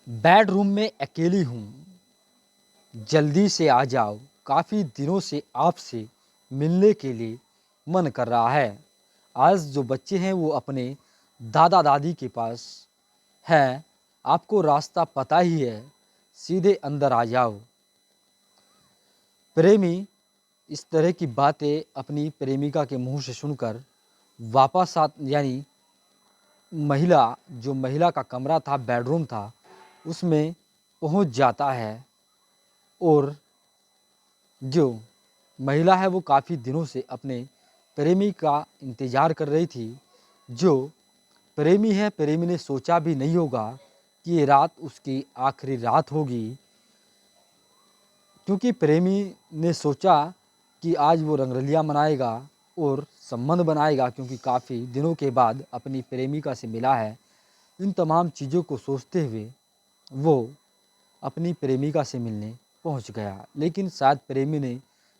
Bedroom में अकेली हूँ, जल्दी से आ जाओ, काफ़ी दिनों से आपसे मिलने के लिए मन कर रहा है। आज जो बच्चे हैं वो अपने दादा दादी के पास हैं, आपको रास्ता पता ही है, सीधे अंदर आ जाओ। प्रेमी इस तरह की बातें अपनी प्रेमिका के मुंह से सुनकर वापस आ यानी महिला का कमरा था, बेडरूम था, उसमें पहुंच जाता है। और जो महिला है वो काफ़ी दिनों से अपने प्रेमी का इंतज़ार कर रही थी। जो प्रेमी है, प्रेमी ने सोचा भी नहीं होगा कि ये रात उसकी आखिरी रात होगी, क्योंकि प्रेमी ने सोचा कि आज वो रंगरलियाँ मनाएगा और संबंध बनाएगा, क्योंकि काफ़ी दिनों के बाद अपनी प्रेमिका से मिला है। इन तमाम चीज़ों को सोचते हुए वो अपनी प्रेमिका से मिलने पहुंच गया, लेकिन शायद प्रेमी ने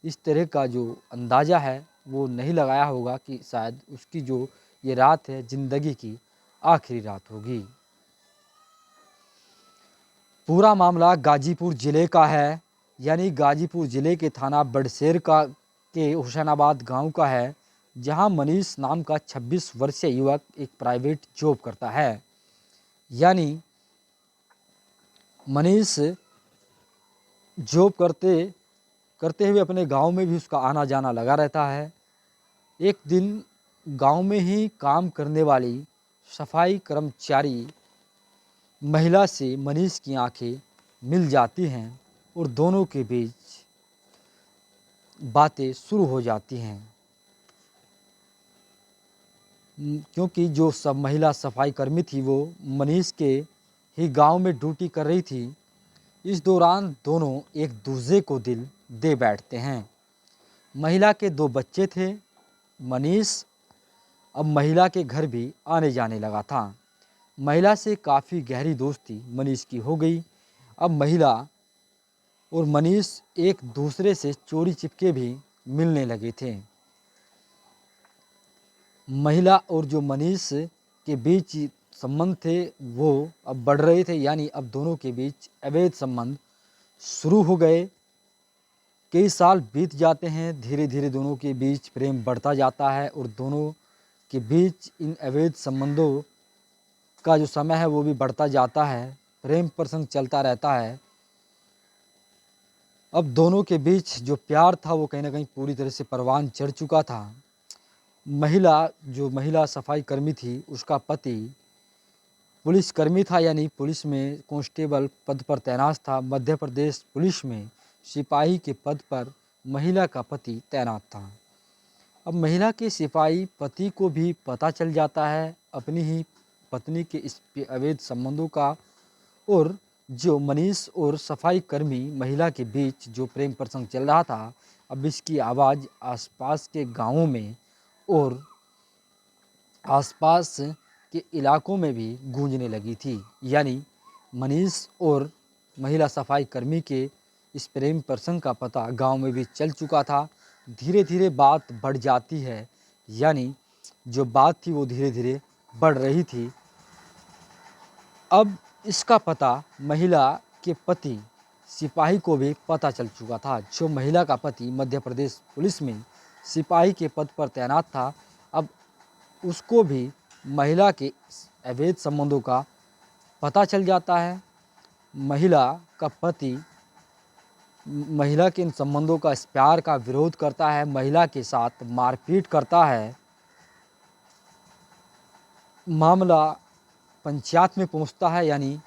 इस तरह का जो अंदाज़ा है वो नहीं लगाया होगा कि शायद उसकी जो ये रात है ज़िंदगी की आखिरी रात होगी। पूरा मामला गाजीपुर ज़िले का है, यानी गाजीपुर ज़िले के थाना बड़शेर का के हुसैनाबाद गांव का है, जहां मनीष नाम का 26 वर्षीय युवक एक प्राइवेट जॉब करता है। यानी मनीष जॉब करते करते हुए अपने गांव में भी उसका आना जाना लगा रहता है। एक दिन गांव में ही काम करने वाली सफाई कर्मचारी महिला से मनीष की आंखें मिल जाती हैं और दोनों के बीच बातें शुरू हो जाती हैं। क्योंकि जो सब महिला सफाई कर्मी थी वो मनीष के ही गांव में ड्यूटी कर रही थी। इस दौरान दोनों एक दूसरे को दिल दे बैठते हैं। महिला के 2 बच्चे थे। मनीष अब महिला के घर भी आने जाने लगा था। महिला से काफ़ी गहरी दोस्ती मनीष की हो गई। अब महिला और मनीष एक दूसरे से चोरी चिपके भी मिलने लगे थे। महिला और जो मनीष के बीच संबंध थे वो अब बढ़ रहे थे, यानी अब दोनों के बीच अवैध संबंध शुरू हो गए। कई साल बीत जाते हैं, धीरे धीरे दोनों के बीच प्रेम बढ़ता जाता है और दोनों के बीच इन अवैध संबंधों का जो समय है वो भी बढ़ता जाता है। प्रेम प्रसंग चलता रहता है। अब दोनों के बीच जो प्यार था वो कहीं ना कहीं पूरी तरह से परवान चढ़ चुका था। महिला सफाई कर्मी थी, उसका पति पुलिसकर्मी था, यानी पुलिस में कांस्टेबल पद पर तैनात था। मध्य प्रदेश पुलिस में सिपाही के पद पर महिला का पति तैनात था। अब महिला के सिपाही पति को भी पता चल जाता है अपनी ही पत्नी के इस अवैध संबंधों का, और जो मनीष और सफाई कर्मी महिला के बीच जो प्रेम प्रसंग चल रहा था, अब इसकी आवाज़ आसपास के गांवों में और आसपास के इलाकों में भी गूंजने लगी थी। यानी मनीष और महिला सफाई कर्मी के इस प्रेम प्रसंग का पता गांव में भी चल चुका था। धीरे धीरे बात बढ़ जाती है, यानी जो बात थी वो धीरे धीरे बढ़ रही थी। अब इसका पता महिला के पति सिपाही को भी पता चल चुका था। जो महिला का पति मध्य प्रदेश पुलिस में सिपाही के पद पर तैनात था, अब उसको भी महिला के अवैध संबंधों का पता चल जाता है। महिला का पति महिला के इन संबंधों का, इस प्यार का विरोध करता है, महिला के साथ मारपीट करता है। मामला पंचायत में पहुंचता है, यानी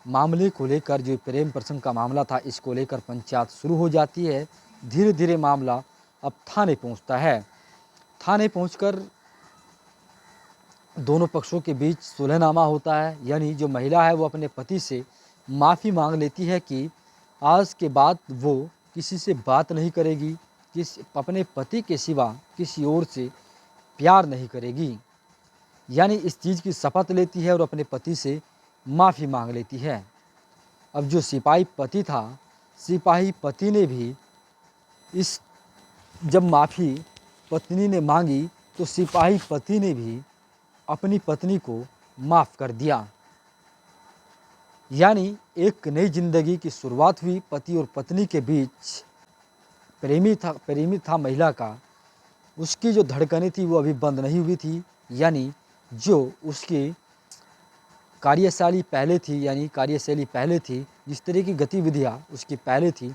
मामले को लेकर जो प्रेम प्रसंग का मामला था इसको लेकर पंचायत शुरू हो जाती है। धीरे धीरे मामला अब थाने पहुंचता है। थाने पहुंचकर दोनों पक्षों के बीच सुलहनामा होता है, यानी जो महिला है वो अपने पति से माफ़ी मांग लेती है कि आज के बाद वो किसी से बात नहीं करेगी, अपने पति के सिवा किसी और से प्यार नहीं करेगी। यानी इस चीज़ की शपथ लेती है और अपने पति से माफ़ी मांग लेती है। अब जो सिपाही पति था, सिपाही पति ने भी इस जब माफ़ी पत्नी ने मांगी तो सिपाही पति ने भी अपनी पत्नी को माफ़ कर दिया। यानी एक नई जिंदगी की शुरुआत हुई। पति और पत्नी के बीच प्रेमी था महिला का। उसकी जो धड़कनें थी वो अभी बंद नहीं हुई थी, यानी जो उसकी कार्यशैली पहले थी, जिस तरह की गतिविधियाँ उसकी पहले थी,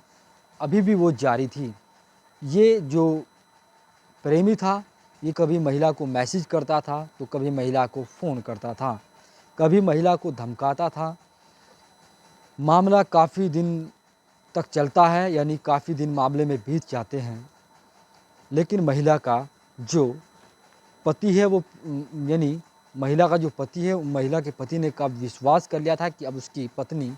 अभी भी वो जारी थी। ये जो प्रेमी था, ये कभी महिला को मैसेज करता था, तो कभी महिला को फ़ोन करता था, कभी महिला को धमकाता था। मामला काफ़ी दिन तक चलता है, यानी काफ़ी दिन मामले में बीत जाते हैं। लेकिन महिला का जो पति है वो यानी महिला का जो पति है, महिला के पति ने कब विश्वास कर लिया था कि अब उसकी पत्नी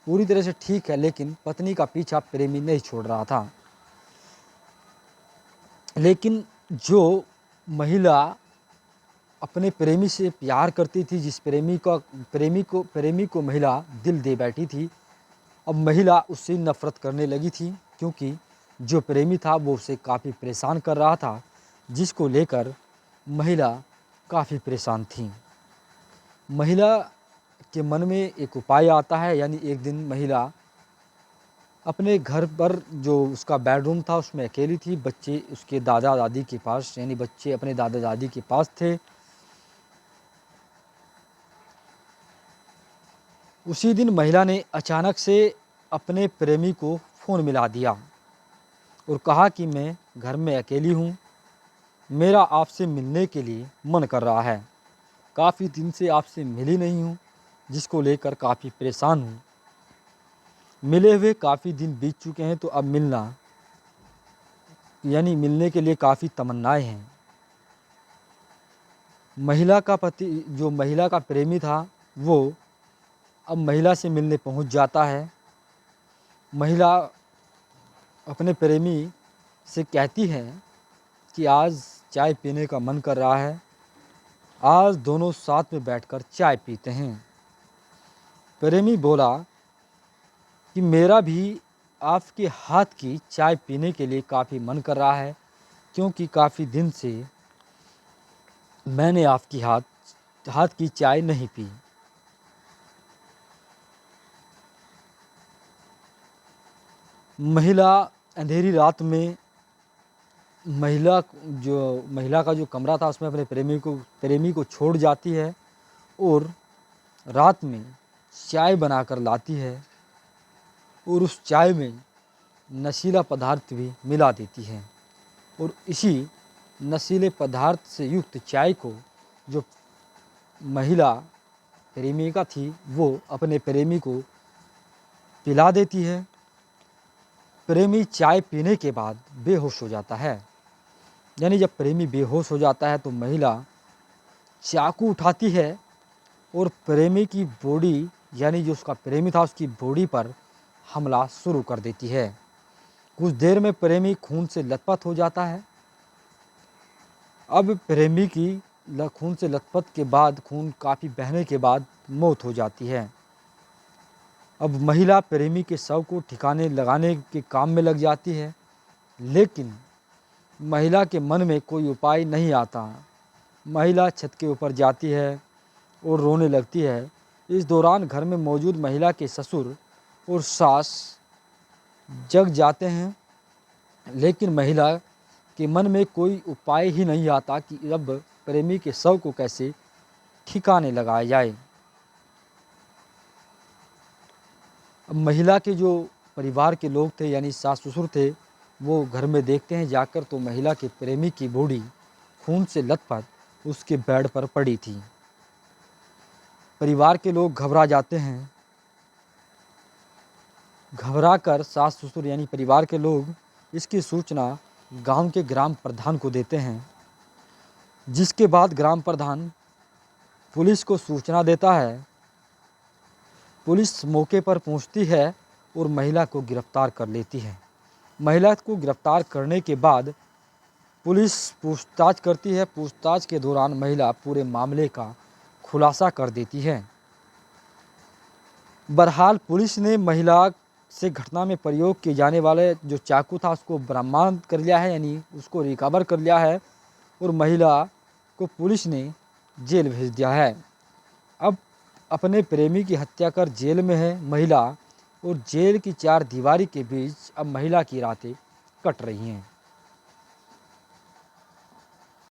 पूरी तरह से ठीक है, लेकिन पत्नी का पीछा प्रेमी नहीं छोड़ रहा था। लेकिन जो महिला अपने प्रेमी से प्यार करती थी, जिस प्रेमी को महिला दिल दे बैठी थी, अब महिला उससे नफ़रत करने लगी थी, क्योंकि जो प्रेमी था वो उसे काफ़ी परेशान कर रहा था, जिसको लेकर महिला काफ़ी परेशान थी। महिला के मन में एक उपाय आता है, यानी एक दिन महिला अपने घर पर, जो उसका बेडरूम था उसमें अकेली थी, बच्चे उसके दादा दादी के पास, यानी बच्चे अपने दादा दादी के पास थे। उसी दिन महिला ने अचानक से अपने प्रेमी को फ़ोन मिला दिया और कहा कि मैं घर में अकेली हूँ, मेरा आपसे मिलने के लिए मन कर रहा है, काफ़ी दिन से आपसे मिली नहीं हूँ, जिसको लेकर काफ़ी परेशान हूँ। मिले हुए काफ़ी दिन बीत चुके हैं, तो अब मिलने के लिए काफ़ी तमन्नाएं हैं। महिला का प्रेमी था, वो अब महिला से मिलने पहुंच जाता है। महिला अपने प्रेमी से कहती है कि आज चाय पीने का मन कर रहा है, आज दोनों साथ में बैठकर चाय पीते हैं। प्रेमी बोला कि मेरा भी आपके हाथ की चाय पीने के लिए काफ़ी मन कर रहा है, क्योंकि काफ़ी दिन से मैंने आपकी हाथ की चाय नहीं पी। महिला अंधेरी रात में महिला का जो कमरा था उसमें अपने प्रेमी को छोड़ जाती है और रात में चाय बनाकर लाती है और उस चाय में नशीला पदार्थ भी मिला देती है। और इसी नशीले पदार्थ से युक्त चाय को जो महिला प्रेमिका थी वो अपने प्रेमी को पिला देती है। प्रेमी चाय पीने के बाद बेहोश हो जाता है। यानी जब प्रेमी बेहोश हो जाता है तो महिला चाकू उठाती है और प्रेमी की बॉडी, यानी जो उसका प्रेमी था उसकी बॉडी पर हमला शुरू कर देती है। कुछ देर में प्रेमी खून से लथपथ हो जाता है। अब प्रेमी की खून से लथपथ के बाद, खून काफ़ी बहने के बाद मौत हो जाती है। अब महिला प्रेमी के शव को ठिकाने लगाने के काम में लग जाती है, लेकिन महिला के मन में कोई उपाय नहीं आता। महिला छत के ऊपर जाती है और रोने लगती है। इस दौरान घर में मौजूद महिला के ससुर और सास जग जाते हैं, लेकिन महिला के मन में कोई उपाय ही नहीं आता कि अब प्रेमी के शव को कैसे ठिकाने लगाया जाए। अब महिला के जो परिवार के लोग थे, यानी सास ससुर थे, वो घर में देखते हैं जाकर तो महिला के प्रेमी की बॉडी खून से लथपथ उसके बेड पर पड़ी थी। परिवार के लोग घबरा जाते हैं। घबराकर सास ससुर यानी परिवार के लोग इसकी सूचना गांव के ग्राम प्रधान को देते हैं, जिसके बाद ग्राम प्रधान पुलिस को सूचना देता है। पुलिस मौके पर पहुंचती है और महिला को गिरफ्तार कर लेती है। महिला को गिरफ्तार करने के बाद पुलिस पूछताछ करती है। पूछताछ के दौरान महिला पूरे मामले का खुलासा कर देती है। बहरहाल पुलिस ने महिला से घटना में प्रयोग किए जाने वाले जो चाकू था उसको बरामद कर लिया है, यानी उसको रिकवर कर लिया है और महिला को पुलिस ने जेल भेज दिया है। अब अपने प्रेमी की हत्या कर जेल में है महिला और जेल की चार दीवारी के बीच अब महिला की रातें कट रही हैं।